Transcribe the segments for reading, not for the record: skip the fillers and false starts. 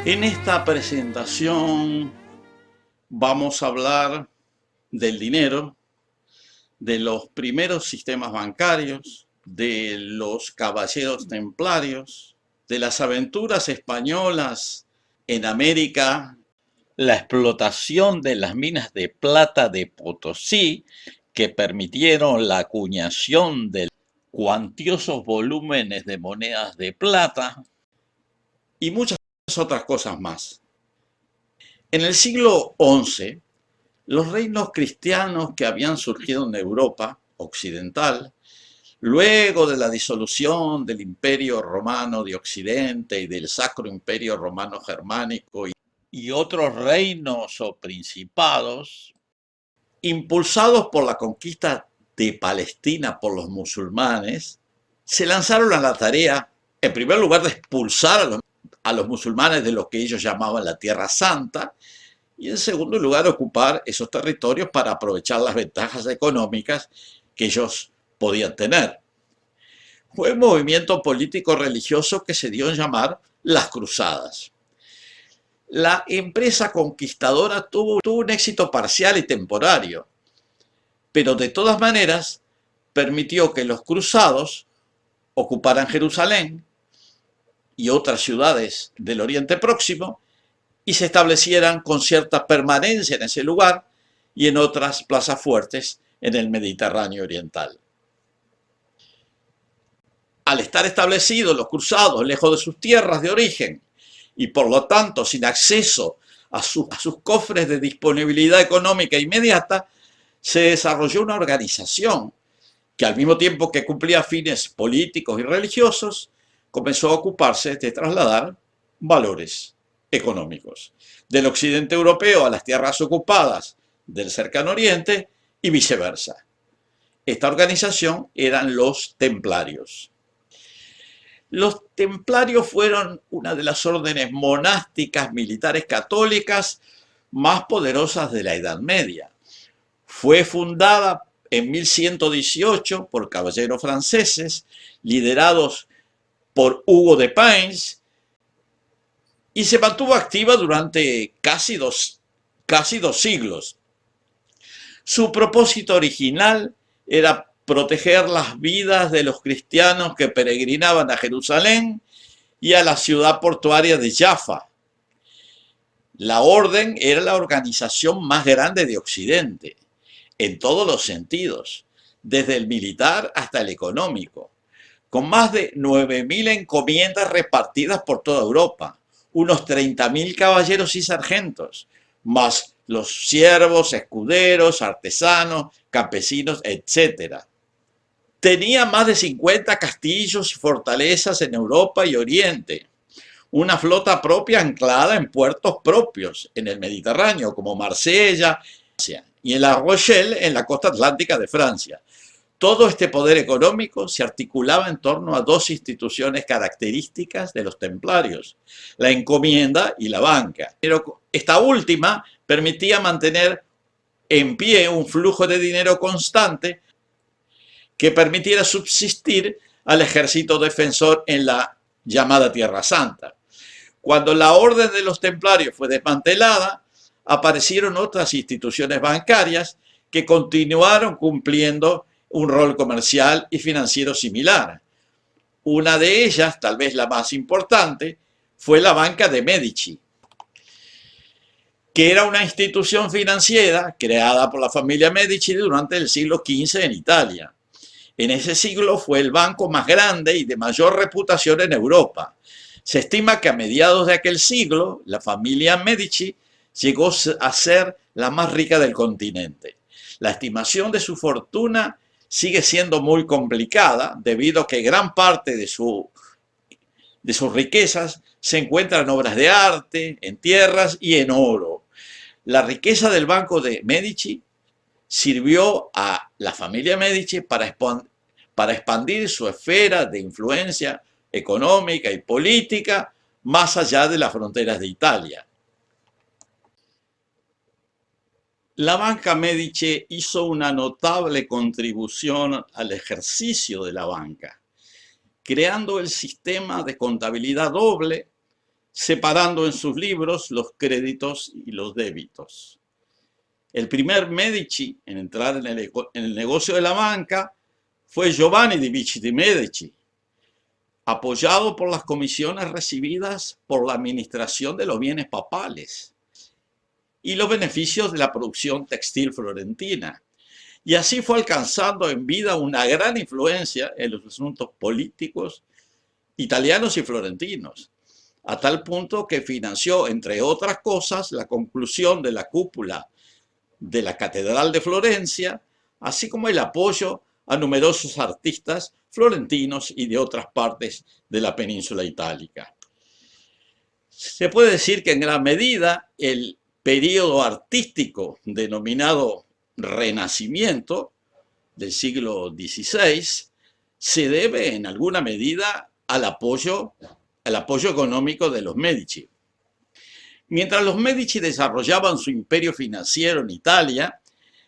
En esta presentación vamos a hablar del dinero, de los primeros sistemas bancarios, de los caballeros templarios, de las aventuras españolas en América, la explotación de las minas de plata de Potosí, que permitieron la acuñación de cuantiosos volúmenes de monedas de plata y muchas otras cosas más. En el siglo XI, los reinos cristianos que habían surgido en Europa occidental, luego de la disolución del Imperio Romano de Occidente y del Sacro Imperio Romano Germánico y otros reinos o principados, impulsados por la conquista de Palestina por los musulmanes, se lanzaron a la tarea, en primer lugar, de expulsar a los musulmanes de lo que ellos llamaban la Tierra Santa, y en segundo lugar ocupar esos territorios para aprovechar las ventajas económicas que ellos podían tener. Fue un movimiento político religioso que se dio en llamar las Cruzadas. La empresa conquistadora tuvo un éxito parcial y temporario, pero de todas maneras permitió que los cruzados ocuparan Jerusalén y otras ciudades del Oriente Próximo y se establecieran con cierta permanencia en ese lugar y en otras plazas fuertes en el Mediterráneo oriental. Al estar establecidos los cruzados lejos de sus tierras de origen y por lo tanto sin acceso a sus cofres de disponibilidad económica inmediata, se desarrolló una organización que al mismo tiempo que cumplía fines políticos y religiosos, comenzó a ocuparse de trasladar valores económicos del occidente europeo a las tierras ocupadas del cercano oriente y viceversa. Esta organización eran los templarios. Los templarios fueron una de las órdenes monásticas militares católicas más poderosas de la Edad Media. Fue fundada en 1118 por caballeros franceses, liderados por Hugo de Payns, y se mantuvo activa durante casi dos siglos. Su propósito original era proteger las vidas de los cristianos que peregrinaban a Jerusalén y a la ciudad portuaria de Jaffa. La orden era la organización más grande de Occidente, en todos los sentidos, desde el militar hasta el económico, con más de 9.000 encomiendas repartidas por toda Europa, unos 30.000 caballeros y sargentos, más los siervos, escuderos, artesanos, campesinos, etc. Tenía más de 50 castillos y fortalezas en Europa y Oriente, una flota propia anclada en puertos propios en el Mediterráneo, como Marsella y en La Rochelle, en la costa atlántica de Francia. Todo este poder económico se articulaba en torno a dos instituciones características de los templarios, la encomienda y la banca. Pero esta última permitía mantener en pie un flujo de dinero constante que permitiera subsistir al ejército defensor en la llamada Tierra Santa. Cuando la orden de los templarios fue desmantelada, aparecieron otras instituciones bancarias que continuaron cumpliendo un rol comercial y financiero similar. Una de ellas, tal vez la más importante, fue la Banca de Medici, que era una institución financiera creada por la familia Medici durante el siglo XV en Italia. En ese siglo fue el banco más grande y de mayor reputación en Europa. Se estima que a mediados de aquel siglo, la familia Medici llegó a ser la más rica del continente. La estimación de su fortuna sigue siendo muy complicada debido a que gran parte de sus riquezas se encuentran en obras de arte, en tierras y en oro. La riqueza del banco de Medici sirvió a la familia Medici para expandir su esfera de influencia económica y política más allá de las fronteras de Italia. La banca Medici hizo una notable contribución al ejercicio de la banca, creando el sistema de contabilidad doble separando en sus libros los créditos y los débitos. El primer Medici en entrar en el negocio de la banca fue Giovanni di Medici, apoyado por las comisiones recibidas por la administración de los bienes papales y los beneficios de la producción textil florentina. Y así fue alcanzando en vida una gran influencia en los asuntos políticos italianos y florentinos, a tal punto que financió, entre otras cosas, la conclusión de la cúpula de la Catedral de Florencia, así como el apoyo a numerosos artistas florentinos y de otras partes de la península itálica. Se puede decir que en gran medida el periodo artístico denominado Renacimiento del siglo XVI se debe en alguna medida al apoyo económico de los Medici. Mientras los Medici desarrollaban su imperio financiero en Italia,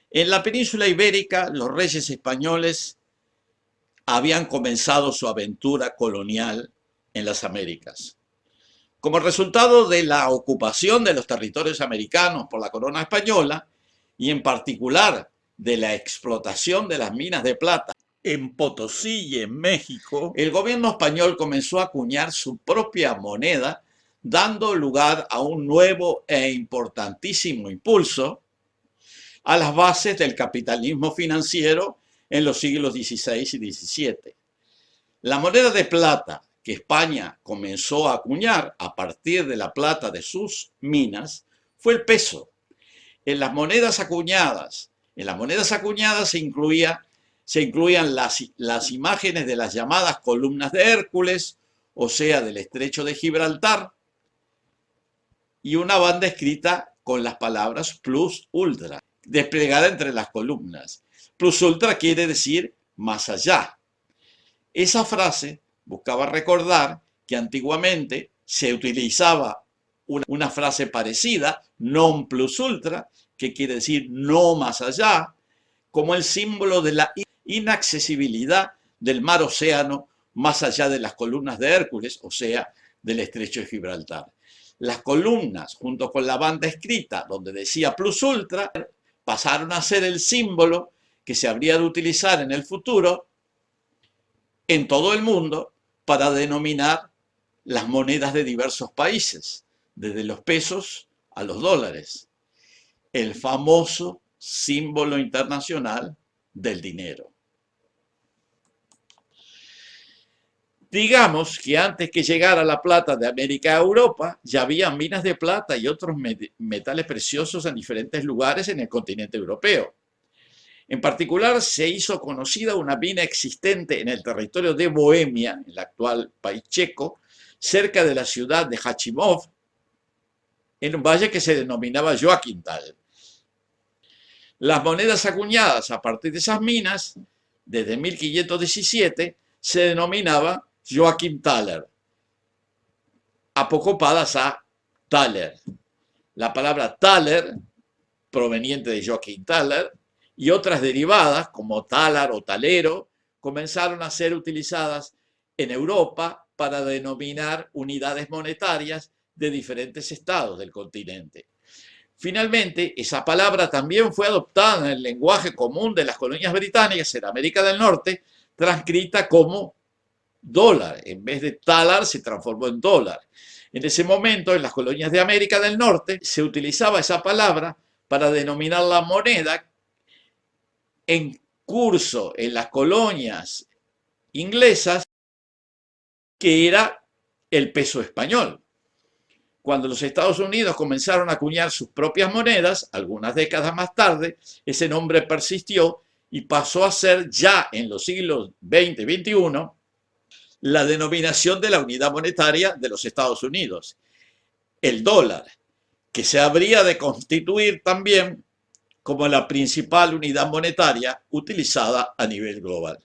en la península ibérica los reyes españoles habían comenzado su aventura colonial en las Américas. Como resultado de la ocupación de los territorios americanos por la corona española, y en particular de la explotación de las minas de plata en Potosí y en México, el gobierno español comenzó a acuñar su propia moneda, dando lugar a un nuevo e importantísimo impulso a las bases del capitalismo financiero en los siglos XVI y XVII. La moneda de plata que España comenzó a acuñar a partir de la plata de sus minas fue el peso. En las monedas acuñadas se incluían las imágenes de las llamadas columnas de Hércules, o sea, del estrecho de Gibraltar, y una banda escrita con las palabras plus ultra, desplegada entre las columnas. Plus ultra quiere decir más allá. Esa frase buscaba recordar que antiguamente se utilizaba una frase parecida, non plus ultra, que quiere decir no más allá, como el símbolo de la inaccesibilidad del mar océano más allá de las columnas de Hércules, o sea, del estrecho de Gibraltar. Las columnas, junto con la banda escrita, donde decía plus ultra, pasaron a ser el símbolo que se habría de utilizar en el futuro en todo el mundo para denominar las monedas de diversos países, desde los pesos a los dólares, el famoso símbolo internacional del dinero. Digamos que antes que llegara la plata de América a Europa, ya había minas de plata y otros metales preciosos en diferentes lugares en el continente europeo. En particular, se hizo conocida una mina existente en el territorio de Bohemia, el actual país checo, cerca de la ciudad de Hachimov, en un valle que se denominaba Joachimthal. Las monedas acuñadas a partir de esas minas, desde 1517, se denominaban Joachimthaler, apocopadas a Thaler. La palabra Thaler, proveniente de Joachimthaler, y otras derivadas, como talar o talero, comenzaron a ser utilizadas en Europa para denominar unidades monetarias de diferentes estados del continente. Finalmente, esa palabra también fue adoptada en el lenguaje común de las colonias británicas en América del Norte, transcrita como dólar. En vez de talar, se transformó en dólar. En ese momento, en las colonias de América del Norte, se utilizaba esa palabra para denominar la moneda en curso en las colonias inglesas, que era el peso español. Cuando los Estados Unidos comenzaron a acuñar sus propias monedas, algunas décadas más tarde, ese nombre persistió y pasó a ser ya en los siglos XX y XXI la denominación de la unidad monetaria de los Estados Unidos, el dólar, que se habría de constituir también como la principal unidad monetaria utilizada a nivel global.